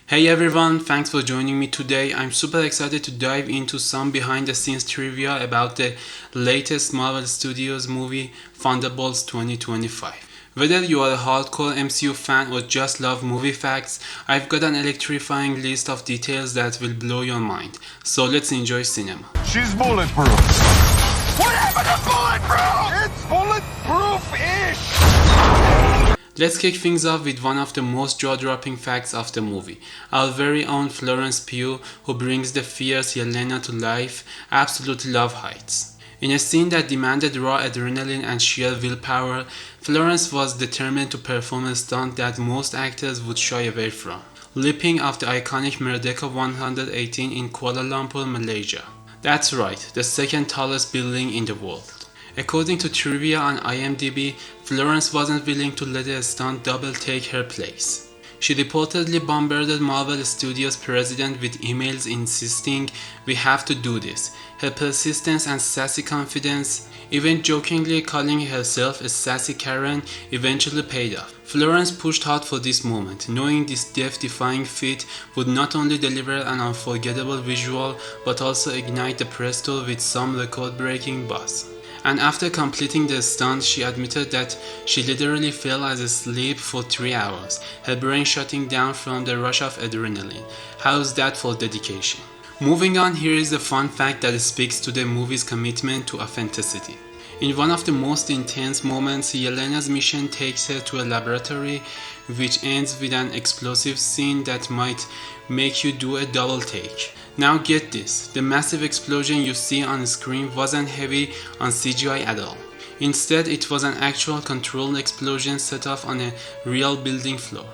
Hey everyone, thanks for joining me today. I'm super excited to dive into some behind the scenes trivia about the latest Marvel Studios movie, Thunderbolts 2025. Whether you are a hardcore MCU fan or just love movie facts, I've got an electrifying list of details that will blow your mind. So let's enjoy cinema. She's bulletproof. What happened to bulletproof? It's bulletproof-ish. Let's kick things off with one of the most jaw-dropping facts of the movie. Our very own Florence Pugh, who brings the fierce Yelena to life, absolutely love heights. In a scene that demanded raw adrenaline and sheer willpower, Florence was determined to perform a stunt that most actors would shy away from, leaping off the iconic Merdeka 118 in Kuala Lumpur, Malaysia. That's right, the second tallest building in the world. According to trivia on IMDb, Florence wasn't willing to let a stunt double take her place. She reportedly bombarded Marvel Studios president with emails insisting, "We have to do this." Her persistence and sassy confidence, even jokingly calling herself a sassy Karen, eventually paid off. Florence pushed hard for this moment, knowing this death-defying feat would not only deliver an unforgettable visual but also ignite the press tour with some record-breaking buzz. And after completing the stunt, she admitted that she literally fell asleep for 3 hours, her brain shutting down from the rush of adrenaline. How's that for dedication? Moving on, here is a fun fact that speaks to the movie's commitment to authenticity. In one of the most intense moments, Yelena's mission takes her to a laboratory, which ends with an explosive scene that might make you do a double take. Now get this, the massive explosion you see on screen wasn't heavy on CGI at all. Instead, it was an actual controlled explosion set off on a real building floor.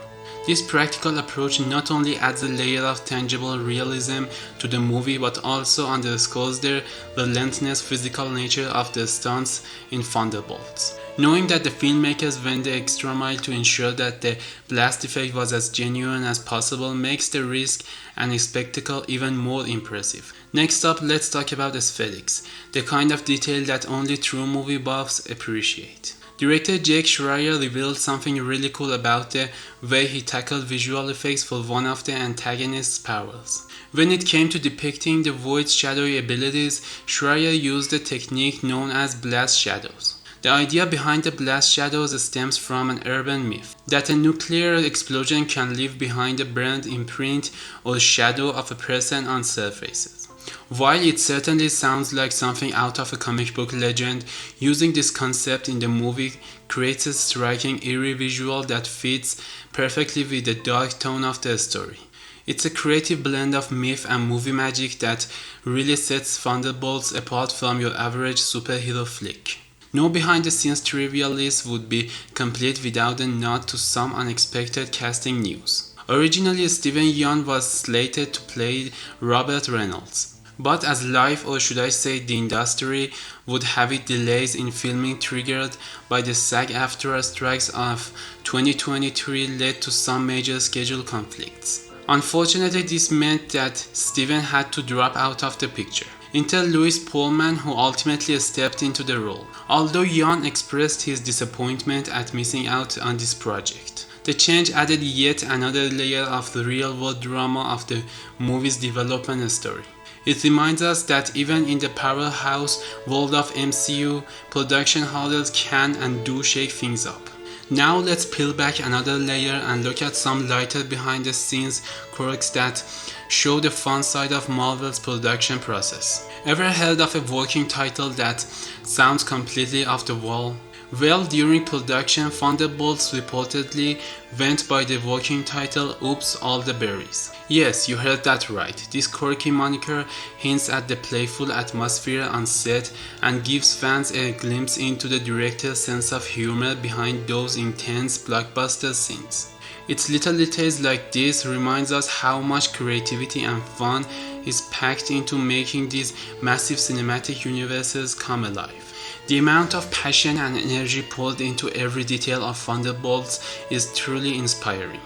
This practical approach not only adds a layer of tangible realism to the movie but also underscores the relentless physical nature of the stunts in Thunderbolts. Knowing that the filmmakers went the extra mile to ensure that the blast effect was as genuine as possible makes the risk and spectacle even more impressive. Next up, let's talk about aesthetics, the kind of detail that only true movie buffs appreciate. Director Jake Schreier revealed something really cool about the way he tackled visual effects for one of the antagonist's powers. When it came to depicting the Void's shadowy abilities, Schreier used a technique known as blast shadows. The idea behind the blast shadows stems from an urban myth that a nuclear explosion can leave behind a burnt imprint or shadow of a person on surfaces. While it certainly sounds like something out of a comic book legend, using this concept in the movie creates a striking, eerie visual that fits perfectly with the dark tone of the story. It's a creative blend of myth and movie magic that really sets Thunderbolts apart from your average superhero flick. No behind-the-scenes trivia list would be complete without a nod to some unexpected casting news. Originally, Yeun was slated to play Robert Reynolds. But as life, or should I say the industry, would have it, delays in filming triggered by the SAG-AFTRA strikes of 2023 led to some major schedule conflicts. Unfortunately, this meant that Steven had to drop out of the picture. Until Louis Pullman, who ultimately stepped into the role, although Yeun expressed his disappointment at missing out on this project. The change added yet another layer of the real-world drama of the movie's development story. It reminds us that even in the powerhouse world of MCU, production houses can and do shake things up. Now let's peel back another layer and look at some lighter behind the scenes quirks that show the fun side of Marvel's production process. Ever heard of a working title that sounds completely off the wall? Well, during production, Thunderbolts reportedly went by the working title Oops All the Berries. Yes, you heard that right. This quirky moniker hints at the playful atmosphere on set and gives fans a glimpse into the director's sense of humor behind those intense blockbuster scenes. Its little details like this reminds us how much creativity and fun is packed into making these massive cinematic universes come alive. The amount of passion and energy poured into every detail of Thunderbolts is truly inspiring.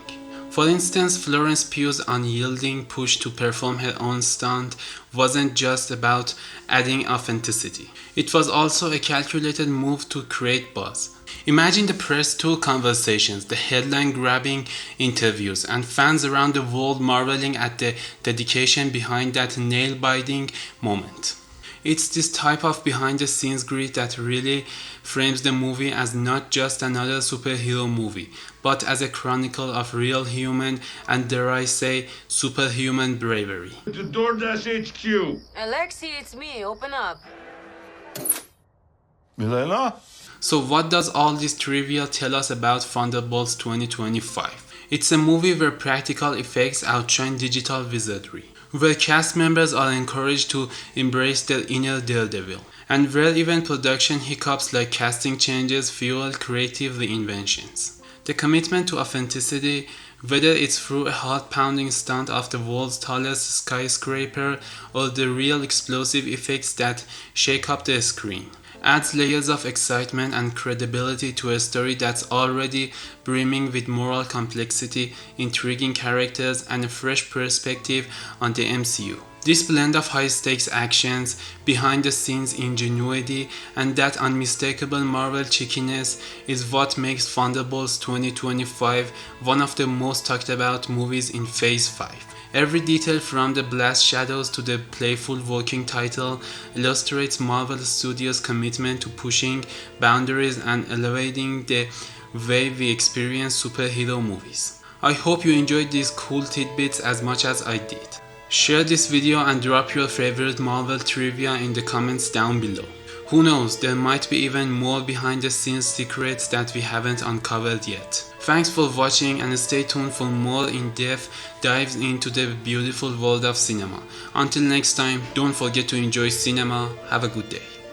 For instance, Florence Pugh's unyielding push to perform her own stunt wasn't just about adding authenticity. It was also a calculated move to create buzz. Imagine the press tour conversations, the headline-grabbing interviews, and fans around the world marveling at the dedication behind that nail-biting moment. It's this type of behind-the-scenes grit that really frames the movie as not just another superhero movie, but as a chronicle of real human and, dare I say, superhuman bravery. To DoorDash HQ. Alexi, it's me. Open up. Milena? So what does all this trivia tell us about Thunderbolts 2025? It's a movie where practical effects outshine digital wizardry, where cast members are encouraged to embrace their inner daredevil, and where even production hiccups like casting changes fuel creative reinventions. The commitment to authenticity, whether it's through a heart-pounding stunt of the world's tallest skyscraper or the real explosive effects that shake up the screen, adds layers of excitement and credibility to a story that's already brimming with moral complexity, intriguing characters, and a fresh perspective on the MCU. This blend of high-stakes actions, behind-the-scenes ingenuity, and that unmistakable Marvel cheekiness is what makes Thunderbolts 2025 one of the most talked about movies in Phase 5. Every detail from the blast shadows to the playful working title illustrates Marvel Studios' commitment to pushing boundaries and elevating the way we experience superhero movies. I hope you enjoyed these cool tidbits as much as I did. Share this video and drop your favorite Marvel trivia in the comments down below. Who knows, there might be even more behind the scenes secrets that we haven't uncovered yet. Thanks for watching and stay tuned for more in-depth dives into the beautiful world of cinema. Until next time, don't forget to enjoy cinema. Have a good day.